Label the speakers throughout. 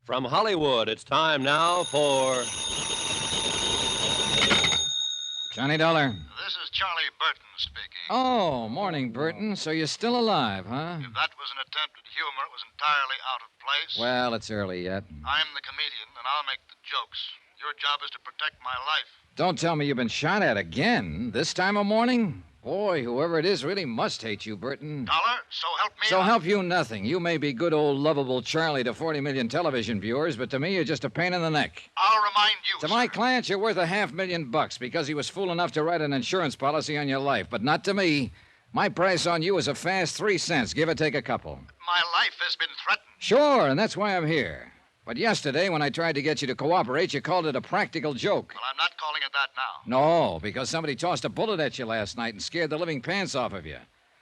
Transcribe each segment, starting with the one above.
Speaker 1: From Hollywood, it's time now for...
Speaker 2: Johnny Dollar.
Speaker 3: This is Charlie Burton speaking.
Speaker 2: Oh, morning, Burton. So you're still alive, huh?
Speaker 3: If that was an attempt at humor, it was entirely out of place.
Speaker 2: Well, it's early yet.
Speaker 3: I'm the comedian, and I'll make the jokes. Your job is to protect my life.
Speaker 2: Don't tell me you've been shot at again. This time of morning? Boy, whoever it is really must hate you, Burton.
Speaker 3: Dollar, so help me.
Speaker 2: So help you nothing. You may be good old lovable Charlie to 40 million television viewers, but to me, you're just a pain in the neck.
Speaker 3: I'll remind you,
Speaker 2: To
Speaker 3: sir.
Speaker 2: my clients, you're worth $500,000 because he was fool enough to write an insurance policy on your life, but not to me. My price on you is a fast 3 cents. Give or take a couple.
Speaker 3: My life has been threatened.
Speaker 2: Sure, and that's why I'm here. But yesterday, when I tried to get you to cooperate, you called it a practical joke.
Speaker 3: Well, I'm not calling it that now.
Speaker 2: No, because somebody tossed a bullet at you last night and scared the living pants off of you.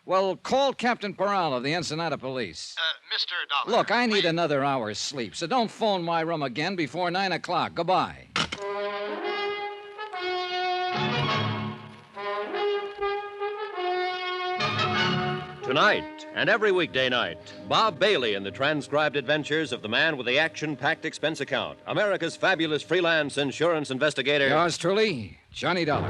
Speaker 2: Well, call Captain Peral of the Ensenada Police.
Speaker 3: Mr. Dollar.
Speaker 2: Look, I need
Speaker 3: please.
Speaker 2: another hour's sleep, so don't phone my room again before 9 o'clock. Goodbye.
Speaker 1: Tonight and every weekday night, Bob Bailey in the transcribed adventures of the man with the action-packed expense account, America's fabulous freelance insurance investigator.
Speaker 2: Yours truly, Johnny Dollar.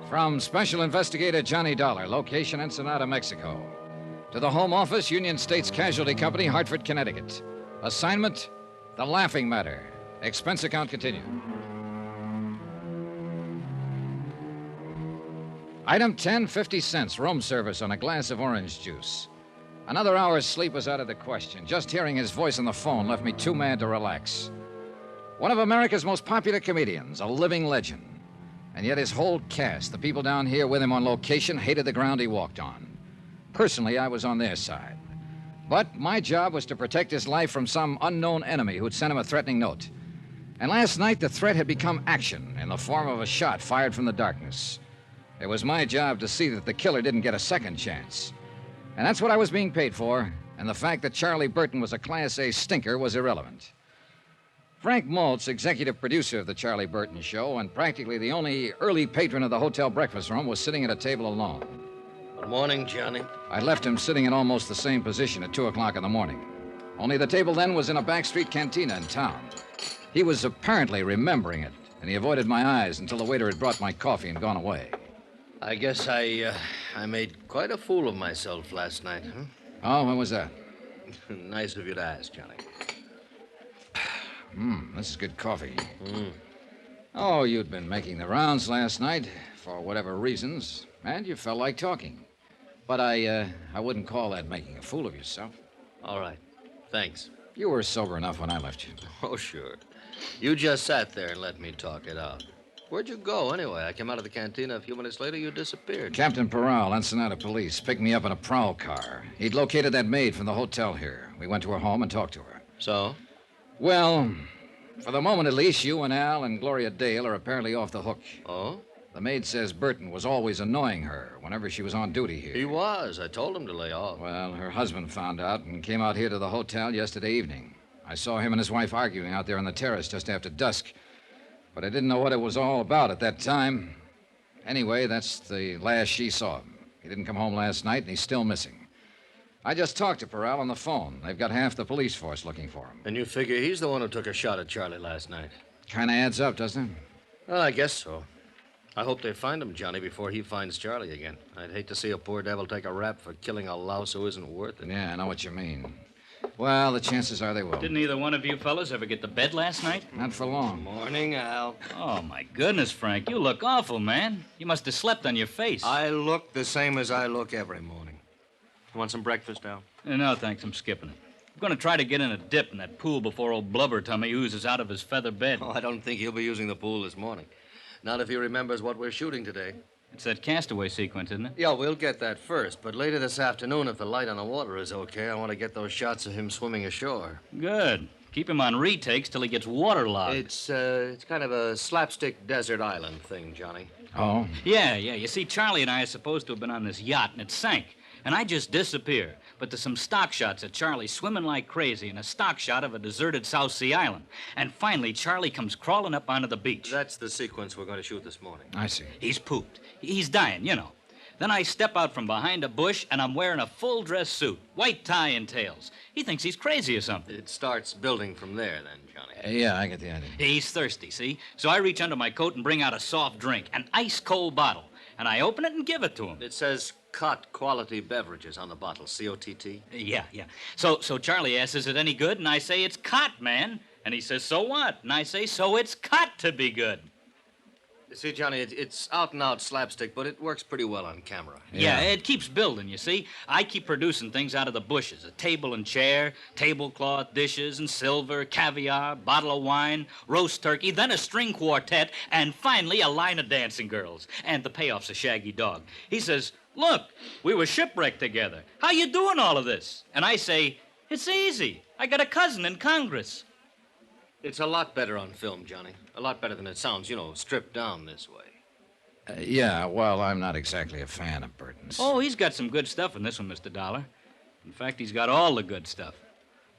Speaker 2: From Special Investigator Johnny Dollar, location Ensenada, Mexico. To the Home Office, Union States Casualty Company, Hartford, Connecticut. Assignment, The Laughing Matter. Expense account continued. Item 10, 50 cents, room service on a glass of orange juice. Another hour's sleep was out of the question. Just hearing his voice on the phone left me too mad to relax. One of America's most popular comedians, a living legend. And yet his whole cast, the people down here with him on location, hated the ground he walked on. Personally, I was on their side. But my job was to protect his life from some unknown enemy who'd sent him a threatening note. And last night, the threat had become action in the form of a shot fired from the darkness. It was my job to see that the killer didn't get a second chance. And that's what I was being paid for, and the fact that Charlie Burton was a Class A stinker was irrelevant. Frank Maltz, executive producer of the Charlie Burton Show, and practically the only early patron of the hotel breakfast room, was sitting at a table alone.
Speaker 4: Good morning, Johnny.
Speaker 2: I left him sitting in almost the same position at 2 o'clock in the morning. Only the table then was in a backstreet cantina in town. He was apparently remembering it, and he avoided my eyes until the waiter had brought my coffee and gone away.
Speaker 4: I guess I made quite a fool of myself last night, huh?
Speaker 2: Oh, when was that?
Speaker 4: Nice of you to ask, Johnny.
Speaker 2: This is good coffee. Oh, you'd been making the rounds last night, for whatever reasons, and you felt like talking. But I wouldn't call that making a fool of yourself.
Speaker 4: All right. Thanks.
Speaker 2: You were sober enough when I left you.
Speaker 4: Oh, sure. You just sat there and let me talk it out. Where'd you go, anyway? I came out of the cantina a few minutes later. You disappeared.
Speaker 2: Captain Peral, Ensenada Police, picked me up in a prowl car. He'd located that maid from the hotel here. We went to her home and talked to her.
Speaker 4: So?
Speaker 2: Well, for the moment at least, you and Al and Gloria Dale are apparently off the hook.
Speaker 4: Oh?
Speaker 2: The maid says Burton was always annoying her whenever she was on duty here.
Speaker 4: He was. I told him to lay off.
Speaker 2: Well, her husband found out and came out here to the hotel yesterday evening. I saw him and his wife arguing out there on the terrace just after dusk. But I didn't know what it was all about at that time. Anyway, that's the last she saw him. He didn't come home last night, and he's still missing. I just talked to Peral on the phone. They've got half the police force looking for him.
Speaker 4: And you figure he's the one who took a shot at Charlie last night?
Speaker 2: Kind of adds up, doesn't it?
Speaker 4: Well, I guess so. I hope they find him, Johnny, before he finds Charlie again. I'd hate to see a poor devil take a rap for killing a louse who isn't worth it.
Speaker 2: Yeah, I know what you mean. Well, the chances are they will.
Speaker 5: Didn't either one of you fellas ever get to bed last night?
Speaker 2: Not for long.
Speaker 4: Morning, Al.
Speaker 5: Oh, my goodness, Frank. You look awful, man. You must have slept on your face.
Speaker 4: I look the same as I look every morning. You want some breakfast, Al?
Speaker 5: No, thanks. I'm skipping it. I'm going to try to get in a dip in that pool before old Blubber Tummy oozes out of his feather bed.
Speaker 4: Oh, I don't think he'll be using the pool this morning. Not if he remembers what we're shooting today.
Speaker 5: It's that castaway sequence, isn't it?
Speaker 4: Yeah, we'll get that first. But later this afternoon, if the light on the water is okay, I want to get those shots of him swimming ashore.
Speaker 5: Good. Keep him on retakes till he gets waterlogged.
Speaker 4: It's kind of a slapstick desert island thing, Johnny.
Speaker 2: Oh?
Speaker 5: Yeah. You see, Charlie and I are supposed to have been on this yacht, and it sank. And I just disappear. But there's some stock shots of Charlie swimming like crazy and a stock shot of a deserted South Sea island. And finally, Charlie comes crawling up onto the beach.
Speaker 4: That's the sequence we're going to shoot this morning.
Speaker 2: I see.
Speaker 5: He's pooped. He's dying, you know. Then I step out from behind a bush, and I'm wearing a full-dress suit, white tie and tails. He thinks he's crazy or something.
Speaker 4: It starts building from there, then, Johnny.
Speaker 2: Yeah, I get the idea.
Speaker 5: He's thirsty, see? So I reach under my coat and bring out a soft drink, an ice-cold bottle. And I open it and give it to him.
Speaker 4: It says Cott Quality Beverages on the bottle, C-O-T-T.
Speaker 5: Yeah. So Charlie asks, is it any good? And I say, it's Cott, man. And he says, so what? And I say, so it's Cott to be good.
Speaker 4: See, Johnny, it's out-and-out slapstick, but it works pretty well on camera.
Speaker 5: Yeah, it keeps building, you see. I keep producing things out of the bushes. A table and chair, tablecloth, dishes and silver, caviar, bottle of wine, roast turkey, then a string quartet, and finally a line of dancing girls. And the payoff's a shaggy dog. He says, look, we were shipwrecked together. How you doing all of this? And I say, it's easy. I got a cousin in Congress.
Speaker 4: It's a lot better on film, Johnny. A lot better than it sounds, stripped down this way.
Speaker 2: Yeah, well, I'm not exactly a fan of Burton's.
Speaker 5: Oh, he's got some good stuff in this one, Mr. Dollar. In fact, he's got all the good stuff.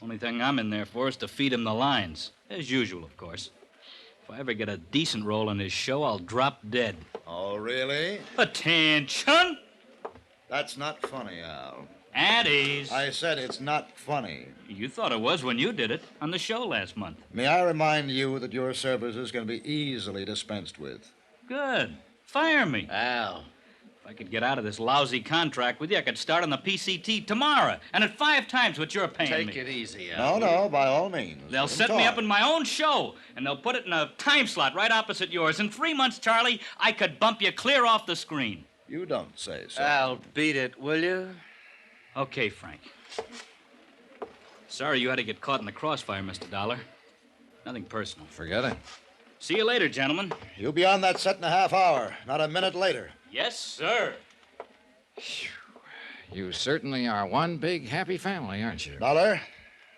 Speaker 5: Only thing I'm in there for is to feed him the lines. As usual, of course. If I ever get a decent role in his show, I'll drop dead.
Speaker 6: Oh, really?
Speaker 5: Attention!
Speaker 6: That's not funny, Al.
Speaker 5: At ease.
Speaker 6: I said it's not funny.
Speaker 5: You thought it was when you did it on the show last month.
Speaker 6: May I remind you that your services can be easily dispensed with?
Speaker 5: Good. Fire me.
Speaker 4: Al.
Speaker 5: If I could get out of this lousy contract with you, I could start on the PCT tomorrow, and at 5 times what you're paying me.
Speaker 4: Take it easy, Al.
Speaker 6: No, by all means.
Speaker 5: They'll set me up in my own show, and they'll put it in a time slot right opposite yours. In 3 months, Charlie, I could bump you clear off the screen.
Speaker 6: You don't say so.
Speaker 4: Al, beat it, will you?
Speaker 5: Okay, Frank. Sorry you had to get caught in the crossfire, Mr. Dollar. Nothing personal.
Speaker 2: Forget it.
Speaker 5: See you later, gentlemen.
Speaker 6: You'll be on that set in a half hour, not a minute later.
Speaker 5: Yes, sir.
Speaker 2: You certainly are one big happy family, aren't you?
Speaker 6: Dollar,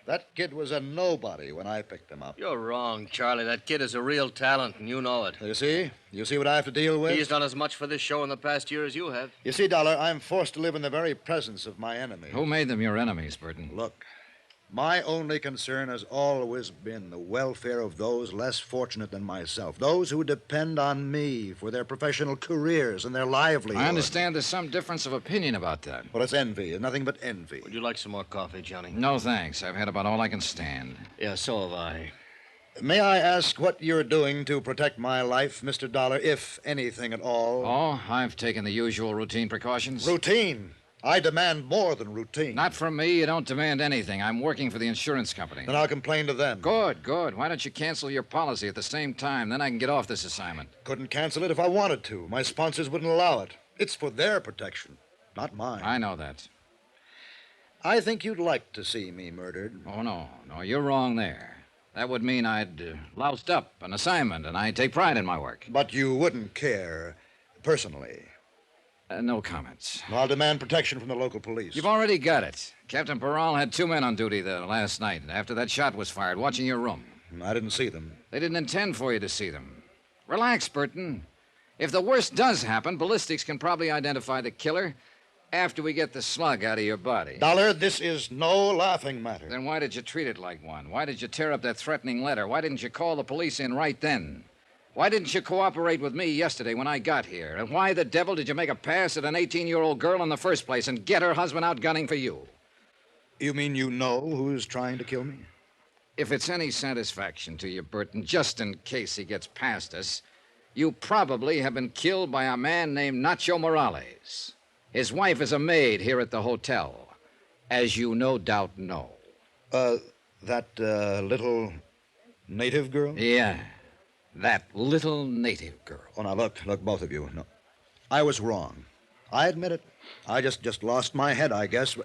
Speaker 6: that kid was a nobody when I picked him up.
Speaker 4: You're wrong, Charlie. That kid is a real talent, and you know it.
Speaker 6: You see? You see what I have to deal with?
Speaker 4: He's done as much for this show in the past year as you have.
Speaker 6: You see, Dollar, I'm forced to live in the very presence of my enemy.
Speaker 2: Who made them your enemies, Burton?
Speaker 6: Look, my only concern has always been the welfare of those less fortunate than myself, those who depend on me for their professional careers and their livelihood.
Speaker 2: I understand there's some difference of opinion about that.
Speaker 6: Well, it's envy, nothing but envy.
Speaker 4: Would you like some more coffee, Johnny?
Speaker 2: No, thanks. I've had about all I can stand.
Speaker 4: Yeah, so have I.
Speaker 6: May I ask what you're doing to protect my life, Mr. Dollar, if anything at all?
Speaker 2: Oh, I've taken the usual routine precautions.
Speaker 6: Routine? I demand more than routine.
Speaker 2: Not from me. You don't demand anything. I'm working for the insurance company.
Speaker 6: Then I'll complain to them.
Speaker 2: Good. Why don't you cancel your policy at the same time? Then I can get off this assignment.
Speaker 6: Couldn't cancel it if I wanted to. My sponsors wouldn't allow it. It's for their protection, not mine.
Speaker 2: I know that.
Speaker 6: I think you'd like to see me murdered.
Speaker 2: Oh, no, you're wrong there. That would mean I'd loused up an assignment, and I take pride in my work.
Speaker 6: But you wouldn't care personally.
Speaker 2: No comments.
Speaker 6: I'll demand protection from the local police.
Speaker 2: You've already got it. Captain Peral had 2 men on duty there last night after that shot was fired, watching your room.
Speaker 6: I didn't see them.
Speaker 2: They didn't intend for you to see them. Relax, Burton. If the worst does happen, ballistics can probably identify the killer after we get the slug out of your body.
Speaker 6: Dollar, this is no laughing matter.
Speaker 2: Then why did you treat it like one? Why did you tear up that threatening letter? Why didn't you call the police in right then? Why didn't you cooperate with me yesterday when I got here? And why the devil did you make a pass at an 18-year-old girl in the first place and get her husband out gunning for you?
Speaker 6: You mean you know who's trying to kill me?
Speaker 2: If it's any satisfaction to you, Burton, just in case he gets past us, you probably have been killed by a man named Nacho Morales. His wife is a maid here at the hotel, as you no doubt know.
Speaker 6: That little native girl?
Speaker 2: Yeah, that little native girl.
Speaker 6: Oh, now, look, both of you. No, I was wrong. I admit it. I just lost my head, I guess.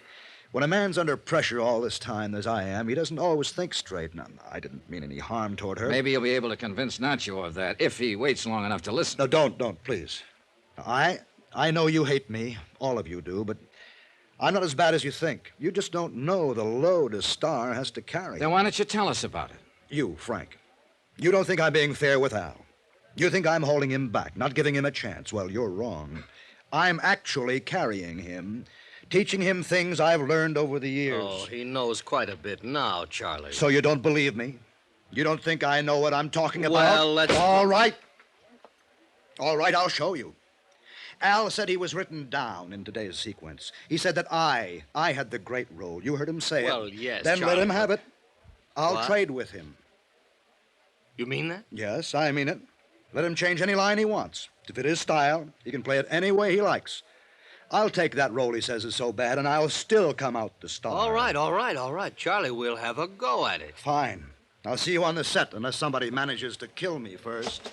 Speaker 6: When a man's under pressure all this time, as I am, he doesn't always think straight. Now, I didn't mean any harm toward her.
Speaker 2: Maybe you'll be able to convince Nacho of that, if he waits long enough to listen.
Speaker 6: No, don't, please. I know you hate me. All of you do, but I'm not as bad as you think. You just don't know the load a star has to carry.
Speaker 2: Then why don't you tell us about it?
Speaker 6: You, Frank. You don't think I'm being fair with Al. You think I'm holding him back, not giving him a chance. Well, you're wrong. I'm actually carrying him teaching him things I've learned over the years.
Speaker 4: Oh, he knows quite a bit now, Charlie.
Speaker 6: So you don't believe me? You don't think I know what I'm talking about?
Speaker 4: Well, let's...
Speaker 6: All right. All right, I'll show you. Al said he was written down in today's sequence. He said that I had the great role. You heard him say it.
Speaker 4: Well, yes,
Speaker 6: Then
Speaker 4: Charlie,
Speaker 6: let him have it. I'll
Speaker 4: What?
Speaker 6: trade with him.
Speaker 4: You mean that?
Speaker 6: Yes, I mean it. Let him change any line he wants. To fit his style, he can play it any way he likes. I'll take that role he says is so bad, and I'll still come out the star.
Speaker 4: All right. Charlie, we'll have a go at it.
Speaker 6: Fine. I'll see you on the set, unless somebody manages to kill me first.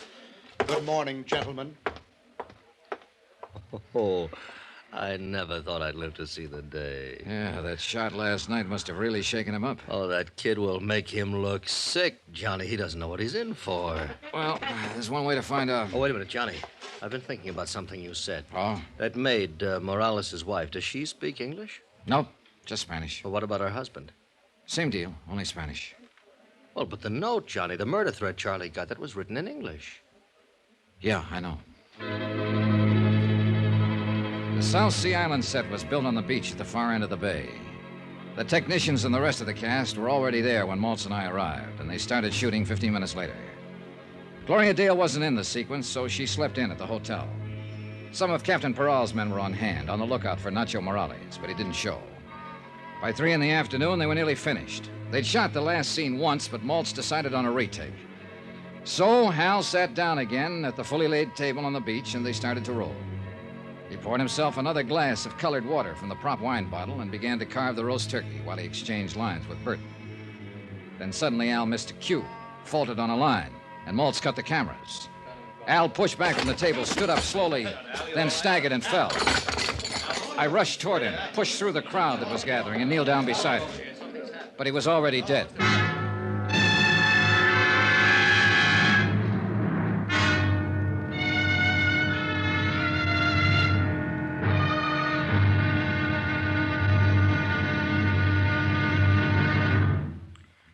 Speaker 6: Good morning, gentlemen.
Speaker 4: Oh, I never thought I'd live to see the day.
Speaker 2: Yeah, that shot last night must have really shaken him up.
Speaker 4: Oh, that kid will make him look sick, Johnny. He doesn't know what he's in for.
Speaker 2: Well, there's one way to find out.
Speaker 4: Oh, wait a minute, Johnny. I've been thinking about something you said.
Speaker 2: Oh?
Speaker 4: That maid, Morales' wife, does she speak English?
Speaker 2: Nope, just Spanish.
Speaker 4: Well, what about her husband?
Speaker 2: Same deal, only Spanish.
Speaker 4: Well, but the note, Johnny, the murder threat Charlie got, that was written in English.
Speaker 2: Yeah, I know. The South Sea Island set was built on the beach at the far end of the bay. The technicians and the rest of the cast were already there when Maltz and I arrived, and they started shooting 15 minutes later. Gloria Dale wasn't in the sequence, so she slept in at the hotel. Some of Captain Peral's men were on hand, on the lookout for Nacho Morales, but he didn't show. By 3 in the afternoon, they were nearly finished. They'd shot the last scene once, but Maltz decided on a retake. So Hal sat down again at the fully laid table on the beach, and they started to roll. He poured himself another glass of colored water from the prop wine bottle and began to carve the roast turkey while he exchanged lines with Burton. Then suddenly Al missed a cue, faltered on a line, and Maltz cut the cameras. Al pushed back from the table, stood up slowly, then staggered and fell. I rushed toward him, pushed through the crowd that was gathering, and kneeled down beside him. But he was already dead.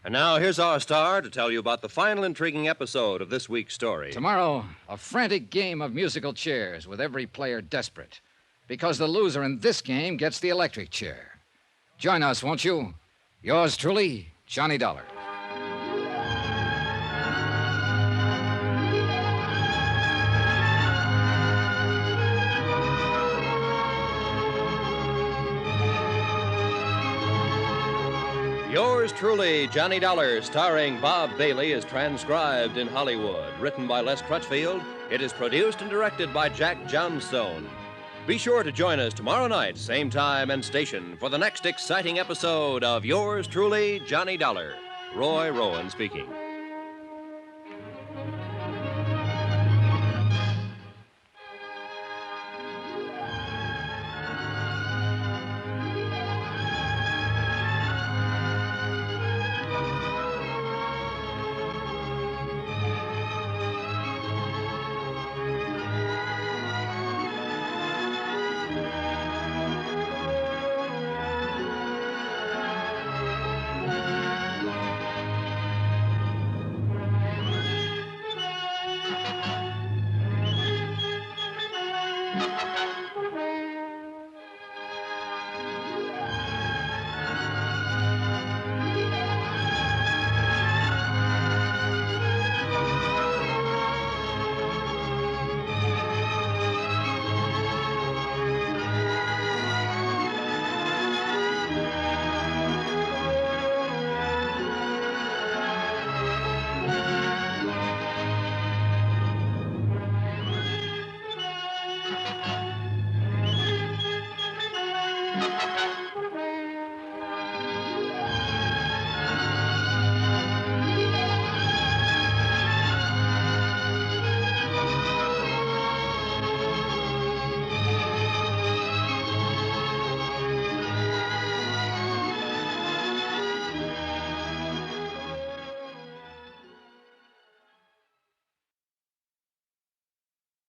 Speaker 1: And now here's our star to tell you about the final intriguing episode of this week's story.
Speaker 2: Tomorrow, a frantic game of musical chairs with every player desperate. Because the loser in this game gets the electric chair. Join us, won't you? Yours truly, Johnny Dollar.
Speaker 1: Yours truly, Johnny Dollar, starring Bob Bailey, is transcribed in Hollywood. Written by Les Crutchfield, it is produced and directed by Jack Johnstone. Be sure to join us tomorrow night, same time and station, for the next exciting episode of Yours truly, Johnny Dollar. Roy Rowan speaking.